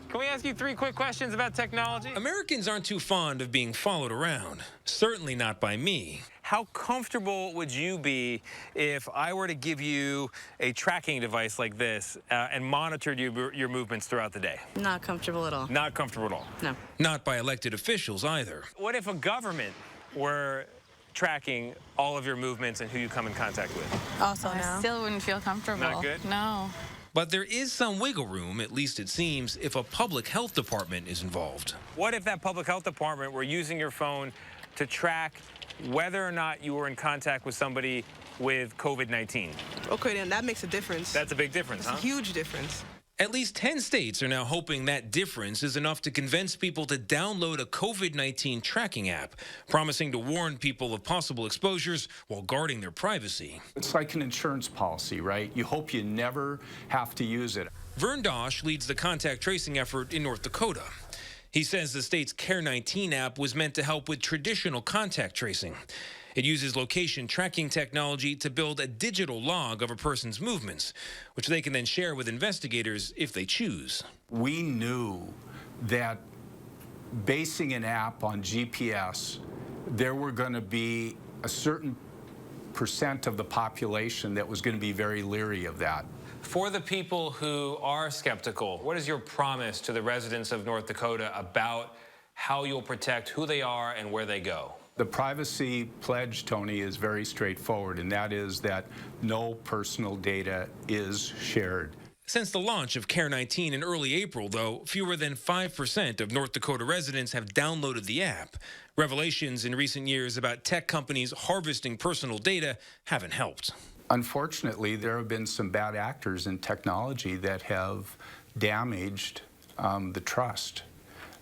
Can we ask you 3 quick questions about technology? Americans aren't too fond of being followed around, certainly not by me. How comfortable would you be if I were to give you a tracking device like this and monitored your movements throughout the day? Not comfortable at all. Not comfortable at all? No. Not by elected officials either. What if a government were tracking all of your movements and who you come in contact with? Also, I still wouldn't feel comfortable. Not good? No. But there is some wiggle room, at least it seems, if a public health department is involved. What if that public health department were using your phone to track whether or not you were in contact with somebody with COVID-19? Okay, then that makes a difference. That's a big difference, That's a huge difference. At least 10 states are now hoping that difference is enough to convince people to download a COVID-19 tracking app, promising to warn people of possible exposures while guarding their privacy. It's like an insurance policy, right? You hope you never have to use it. Vern Dosh leads the contact tracing effort in North Dakota. He says the state's Care19 app was meant to help with traditional contact tracing. It uses location tracking technology to build a digital log of a person's movements, which they can then share with investigators if they choose. We knew that basing an app on GPS, there were going to be a certain percent of the population that was going to be very leery of that. For the people who are skeptical, what is your promise to the residents of North Dakota about how you'll protect who they are and where they go? The privacy pledge, Tony, is very straightforward, and that is that no personal data is shared. Since the launch of Care19 in early April, though, fewer than 5% of North Dakota residents have downloaded the app. Revelations in recent years about tech companies harvesting personal data haven't helped. Unfortunately, there have been some bad actors in technology that have damaged the trust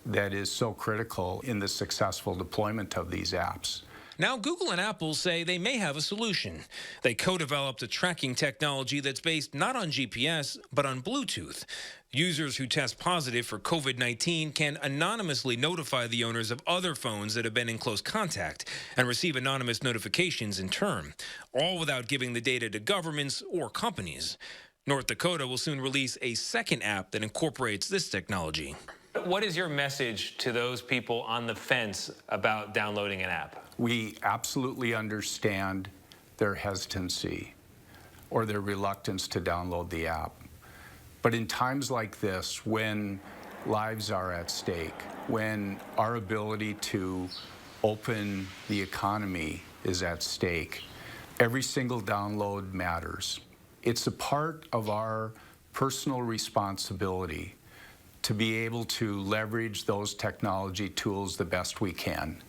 that is so critical in the successful deployment of these apps. Now, Google and Apple say they may have a solution. They co-developed a tracking technology that's based not on GPS, but on Bluetooth. Users who test positive for COVID-19 can anonymously notify the owners of other phones that have been in close contact and receive anonymous notifications in turn, all without giving the data to governments or companies. North Dakota will soon release a second app that incorporates this technology. What is your message to those people on the fence about downloading an app? We absolutely understand their hesitancy or their reluctance to download the app. But in times like this, when lives are at stake, when our ability to open the economy is at stake, every single download matters. It's a part of our personal responsibility to be able to leverage those technology tools the best we can.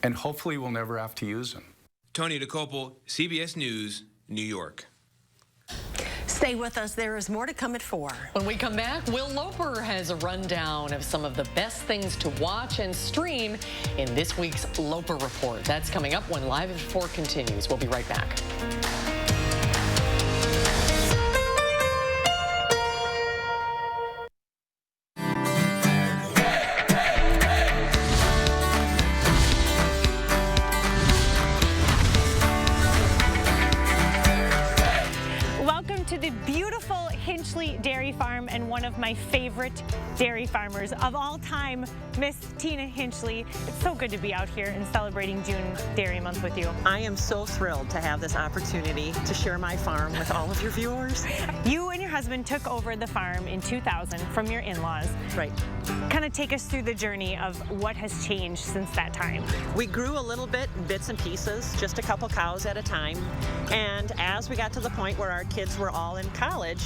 And hopefully we'll never have to use them. Tony Decor, CBS News, New York. Stay with us. There is more to come at 4. When we come back, Will Loper has a rundown of some of the best things to watch and stream in this week's Loper Report. That's coming up when Live at 4 continues. We'll be right back. To the beautiful Hinchley Dairy Farm and one of my favorite dairy farmers of all time, Miss Tina Hinchley. It's so good to be out here and celebrating June Dairy Month with you. I am so thrilled to have this opportunity to share my farm with all of your viewers. You and your husband took over the farm in 2000 from your in-laws. Right. Kind of take us through the journey of what has changed since that time. We grew a little bit in bits and pieces, just a couple cows at a time. And as we got to the point where our kids were all in college,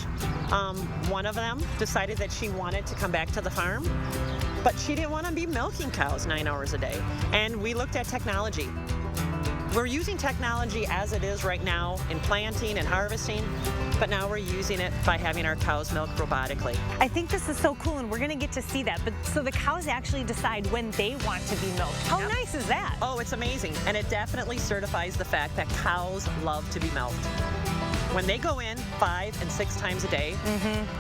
one of them decided that she wanted to come back to the farm, but she didn't want to be milking cows 9 hours a day. And we looked at technology. We're using technology as it is right now in planting and harvesting, but now we're using it by having our cows milked robotically. I think this is so cool, and we're going to get to see that. But so the cows actually decide when they want to be milked. How nice is that? Oh, it's amazing. And it definitely certifies the fact that cows love to be milked. When they go in 5 and 6 times a day,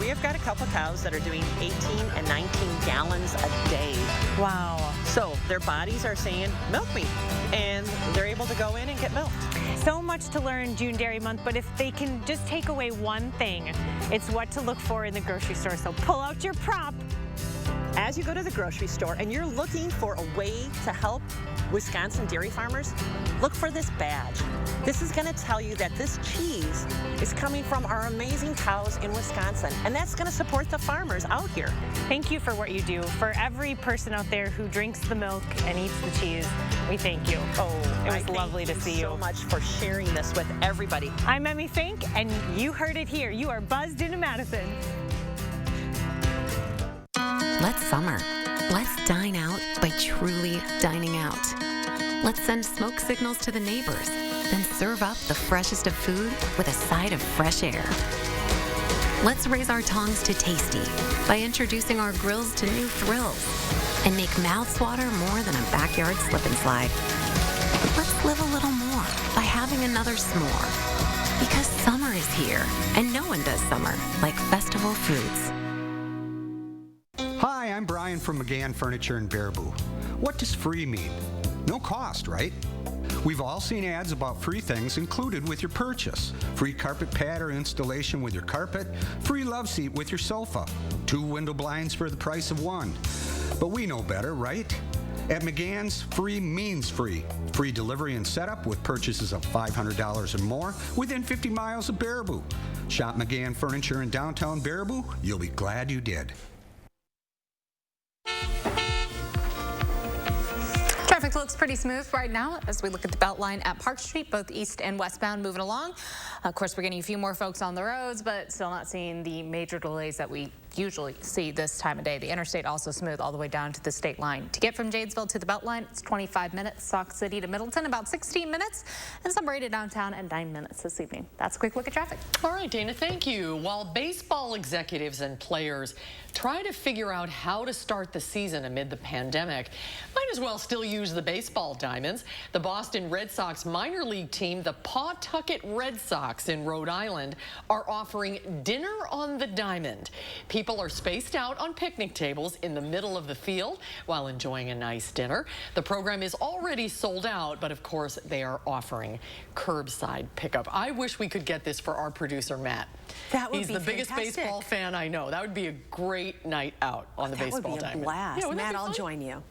we have got a couple cows that are doing 18 and 19 gallons a day. Wow. So their bodies are saying, milk me, and they're able to go in and get milked. So much to learn June Dairy Month, but if they can just take away one thing, it's what to look for in the grocery store. So pull out your prop. As you go to the grocery store and you're looking for a way to help Wisconsin dairy farmers, look for this badge. This is going to tell you that this cheese is coming from our amazing cows in Wisconsin, and that's going to support the farmers out here. Thank you for what you do. For every person out there who drinks the milk and eats the cheese, we thank you. Oh, it was lovely to see you. Thank you so much for sharing this with everybody. I'm Emmy Fink, and you heard it here. You are buzzed into Madison. Let's summer. Let's dine out by truly dining out. Let's send smoke signals to the neighbors, then serve up the freshest of food with a side of fresh air. Let's raise our tongues to tasty by introducing our grills to new thrills and make mouths water more than a backyard slip and slide. Let's live a little more by having another s'more. Because summer is here, and no one does summer like Festival Foods. Hi, I'm Brian from McGann Furniture in Baraboo. What does free mean? No cost, right? We've all seen ads about free things included with your purchase. Free carpet pad or installation with your carpet, free love seat with your sofa, 2 window blinds for the price of 1. But we know better, right? At McGann's, free means free. Free delivery and setup with purchases of $500 or more within 50 miles of Baraboo. Shop McGann Furniture in downtown Baraboo. You'll be glad you did. Traffic looks pretty smooth right now as we look at the Beltline at Park Street, both east and westbound moving along. Of course, we're getting a few more folks on the roads, but still not seeing the major delays that we usually see this time of day. The interstate also smooth all the way down to the state line. To get from Jadesville to the Beltline, it's 25 minutes. Sauk City to Middleton, about 16 minutes. And Sunbury to downtown at 9 minutes this evening. That's a quick look at traffic. All right, Dana, thank you. While baseball executives and players try to figure out how to start the season amid the pandemic, might as well still use the baseball diamonds. The Boston Red Sox minor league team, the Pawtucket Red Sox in Rhode Island, are offering dinner on the diamond. People are spaced out on picnic tables in the middle of the field while enjoying a nice dinner. The program is already sold out, but of course they are offering curbside pickup. I wish we could get this for our producer, Matt. That would He's be the biggest fantastic. baseball fan I know. That would be a great night out on the baseball diamond. That would be a blast. Yeah, Matt, I'll join you.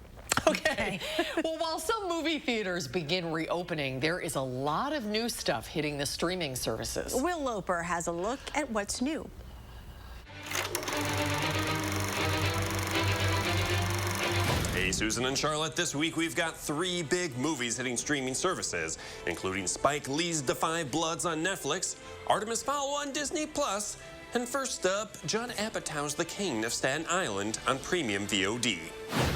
Okay. Well, while some movie theaters begin reopening, there is a lot of new stuff hitting the streaming services. Will Loper has a look at what's new. Hey, Susan and Charlotte, this week we've got 3 big movies hitting streaming services, including Spike Lee's Da 5 Bloods on Netflix, Artemis Fowl on Disney+, And first up, Judd Apatow's The King of Staten Island on premium VOD.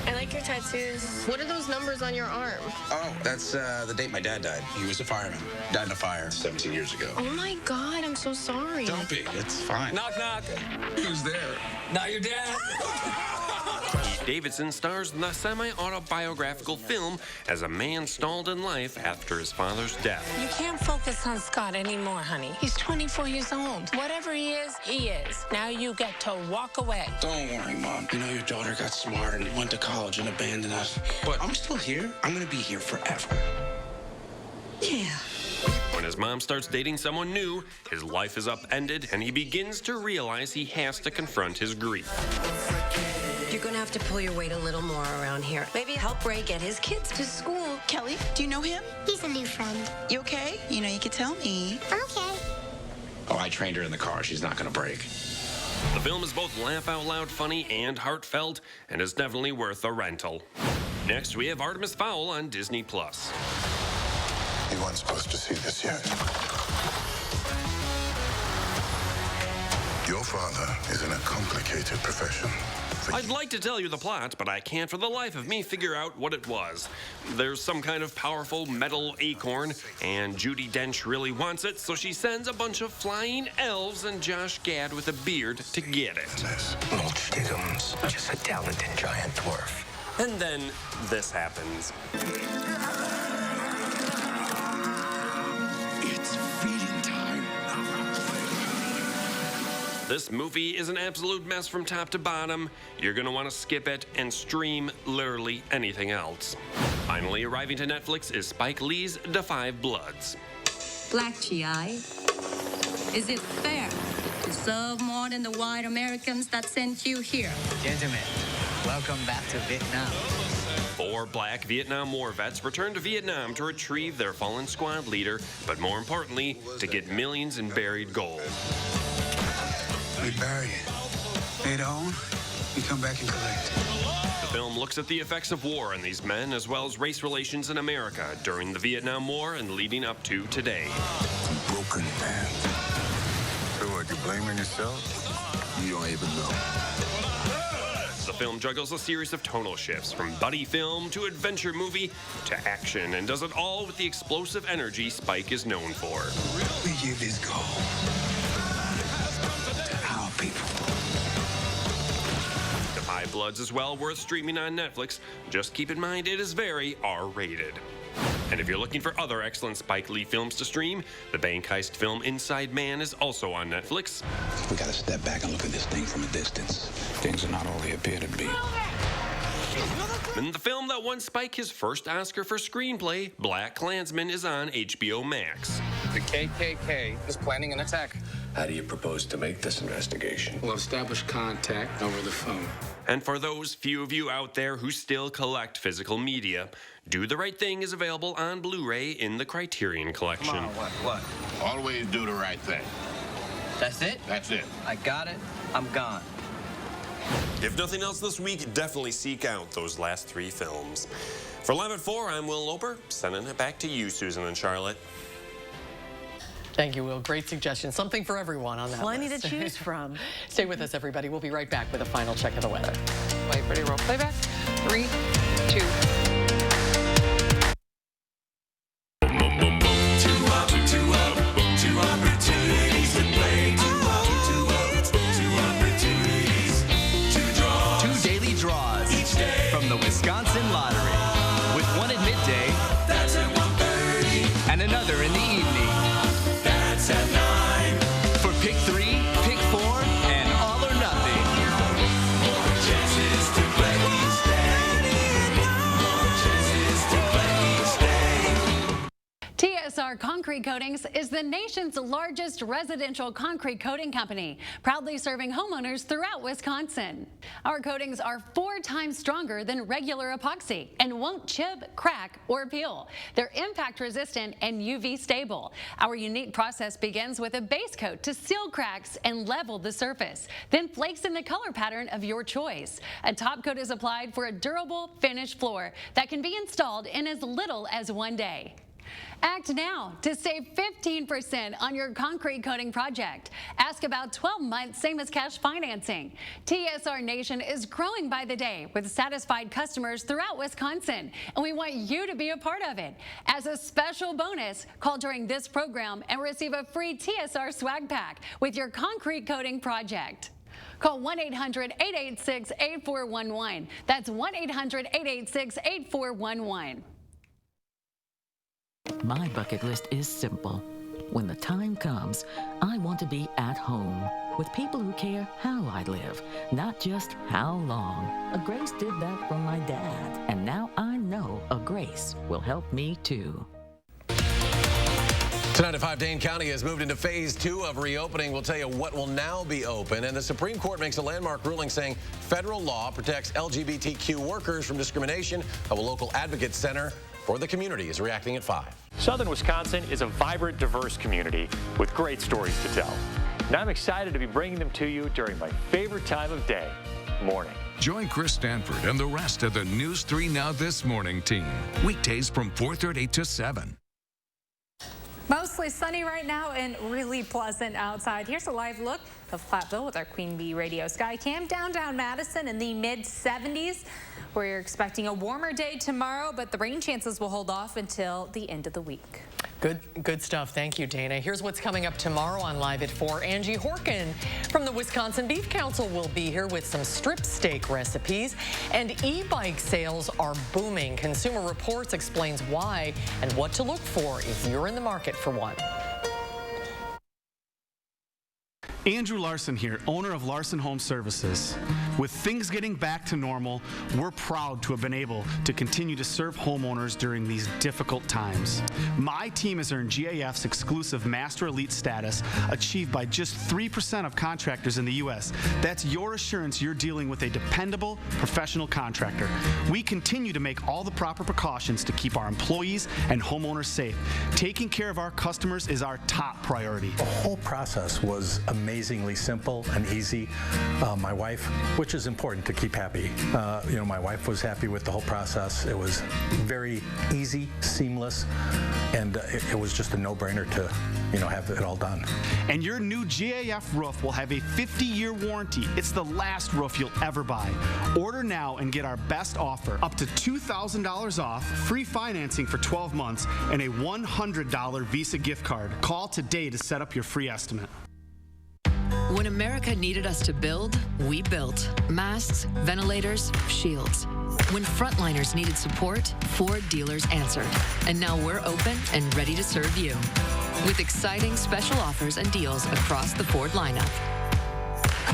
I like your tattoos. What are those numbers on your arm? Oh, that's the date my dad died. He was a fireman. Died in a fire 17 years ago. Oh my God, I'm so sorry. Don't be. It's fine. Knock, knock. Who's there? Not your dad. Pete Davidson stars in the semi-autobiographical film as a man stalled in life after his father's death. You can't focus on Scott anymore, honey. He's 24 years old. Whatever he is, he is. Now you get to walk away. Don't worry, Mom. You know your daughter got smart and went to college and abandoned us. But I'm still here. I'm going to be here forever. Yeah. When his mom starts dating someone new, his life is upended and he begins to realize he has to confront his grief. You're gonna have to pull your weight a little more around here. Maybe help Ray get his kids to school. Kelly, do you know him? He's a new friend. You okay? You know, you could tell me. Okay. Oh, I trained her in the car. She's not going to break. The film is both laugh-out-loud funny and heartfelt, and is definitely worth a rental. Next, we have Artemis Fowl on Disney+. You weren't supposed to see this yet. Your father is in a complicated profession. I'd like to tell you the plot, but I can't for the life of me figure out what it was. There's some kind of powerful metal acorn, and Judi Dench really wants it, so she sends a bunch of flying elves and Josh Gad with a beard to get it. Mulch Diggums, just a talented giant dwarf. And then this happens. It's feeding time. This movie is an absolute mess from top to bottom. You're gonna want to skip it and stream literally anything else. Finally arriving to Netflix is Spike Lee's Da 5 Bloods. Black GI, is it fair to serve more than the white Americans that sent you here? Gentlemen, welcome back to Vietnam. 4 black Vietnam War vets returned to Vietnam to retrieve their fallen squad leader, but more importantly, to get millions in buried gold. We bury it. Later on, we come back and collect. The film looks at the effects of war on these men, as well as race relations in America during the Vietnam War and leading up to today. Broken man. So what, you blaming yourself? You don't even know. The film juggles a series of tonal shifts, from buddy film to adventure movie to action, and does it all with the explosive energy Spike is known for. We give this goal to our people. Da 5 Bloods is well worth streaming on Netflix. Just keep in mind it is very R-rated. And if you're looking for other excellent Spike Lee films to stream, the bank heist film Inside Man is also on Netflix. We got to step back and look at this thing from a distance. Things are not all they appear to be. And the film that won Spike his first Oscar for screenplay, Black Klansman, is on HBO Max. The KKK is planning an attack. How do you propose to make this investigation? We'll establish contact over the phone. And for those few of you out there who still collect physical media, Do the Right Thing is available on Blu-ray in the Criterion Collection. Come on, what? Always do the right thing. That's it? That's it. I got it. I'm gone. If nothing else this week, definitely seek out those last 3 films. For Live at 4, I'm Will Loper, sending it back to you, Susan and Charlotte. Thank you, Will. Great suggestion. Something for everyone on that Plenty list. to choose from. Stay with us, everybody. We'll be right back with a final check of the weather. Wait, ready, roll playback. 3, 2. Two opportunities to play. Two opportunities to draw. 2 daily draws each day from the Wisconsin Lottery, with one at midday. That's at 1:30. And another in the evening. That's at 9. For pick 3, pick 4, and all or nothing. More chances to play each day. More chances to play each day. TSR Concrete Coatings is the nation's largest residential concrete coating company, proudly serving homeowners throughout Wisconsin. Our coatings are 4 times stronger than regular epoxy and won't chip, crack, or peel. They're impact resistant and UV stable. Our unique process begins with a base coat to seal cracks and level the surface, then flakes in the color pattern of your choice. A top coat is applied for a durable finished floor that can be installed in as little as 1 day. Act now to save 15% on your concrete coating project. Ask about 12-month same-as-cash financing. TSR Nation is growing by the day with satisfied customers throughout Wisconsin, and we want you to be a part of it. As a special bonus, call during this program and receive a free TSR swag pack with your concrete coating project. Call 1-800-886-8411. That's 1-800-886-8411. My bucket list is simple. When the time comes, I want to be at home with people who care how I live, not just how long. A Grace did that for my dad, and now I know a Grace will help me too. Tonight at 5, Dane County has moved into phase 2 of reopening. We'll tell you what will now be open. And the Supreme Court makes a landmark ruling saying federal law protects LGBTQ workers from discrimination. A local advocate center for the community is reacting at 5. Southern Wisconsin is a vibrant, diverse community with great stories to tell. And I'm excited to be bringing them to you during my favorite time of day, morning. Join Chris Stanford and the rest of the News 3 Now This Morning team. Weekdays from 4:30 to 7. Mostly sunny right now and really pleasant outside. Here's a live look of Platteville with our Queen Bee Radio Sky Cam. Downtown Madison in the mid-70s. We're expecting a warmer day tomorrow, but the rain chances will hold off until the end of the week. Good stuff. Thank you, Dana. Here's what's coming up tomorrow on Live at 4. Angie Horkin from the Wisconsin Beef Council will be here with some strip steak recipes. And e-bike sales are booming. Consumer Reports explains why and what to look for if you're in the market for one. Andrew Larson here, owner of Larson Home Services. With things getting back to normal, we're proud to have been able to continue to serve homeowners during these difficult times. My team has earned GAF's exclusive Master Elite status, achieved by just 3% of contractors in the U.S. That's your assurance you're dealing with a dependable, professional contractor. We continue to make all the proper precautions to keep our employees and homeowners safe. Taking care of our customers is our top priority. The whole process was amazingly simple and easy. My wife, which is important to keep happy, my wife was happy with the whole process. It was very easy, seamless, and it was just a no-brainer to have it all done. And your new GAF roof will have a 50-year warranty. It's the last roof you'll ever buy. Order now and get our best offer, up to $2,000 off, free financing for 12 months, and a $100 Visa gift card. Call today to set up your free estimate. When America needed us to build, we built. Masks, ventilators, shields. When frontliners needed support, Ford dealers answered. And now we're open and ready to serve you. With exciting special offers and deals across the Ford lineup.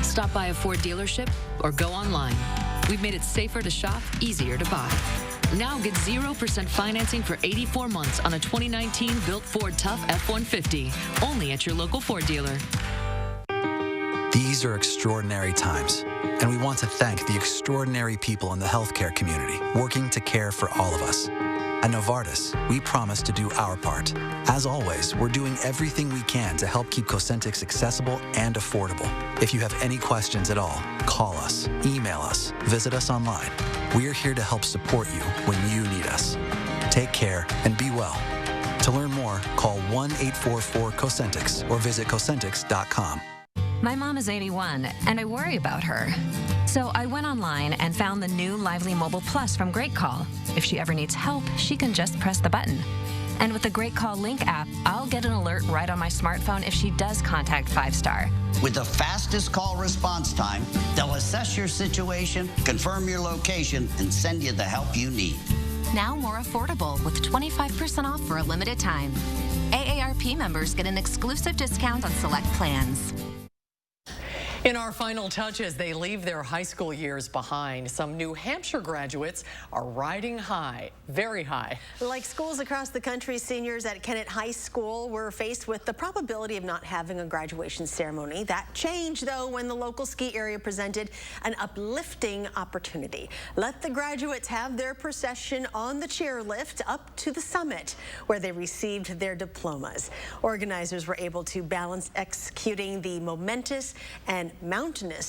Stop by a Ford dealership or go online. We've made it safer to shop, easier to buy. Now get 0% financing for 84 months on a 2019 built Ford Tough F-150. Only at your local Ford dealer. These are extraordinary times, and we want to thank the extraordinary people in the healthcare community working to care for all of us. At Novartis, we promise to do our part. As always, we're doing everything we can to help keep Cosentyx accessible and affordable. If you have any questions at all, call us, email us, visit us online. We're here to help support you when you need us. Take care and be well. To learn more, call 1-844-COSENTYX or visit Cosentyx.com. My mom is 81, and I worry about her. So I went online and found the new Lively Mobile Plus from Great Call. If she ever needs help, she can just press the button. And with the Great Call Link app, I'll get an alert right on my smartphone if she does contact 5-Star. With the fastest call response time, they'll assess your situation, confirm your location, and send you the help you need. Now more affordable with 25% off for a limited time. AARP members get an exclusive discount on select plans. In our final touches, they leave their high school years behind. Some New Hampshire graduates are riding high, very high. Like schools across the country, seniors at Kennett High School were faced with the probability of not having a graduation ceremony. That changed, though, when the local ski area presented an uplifting opportunity. Let the graduates have their procession on the chairlift up to the summit, where they received their diplomas. Organizers were able to balance executing the momentous and mountainous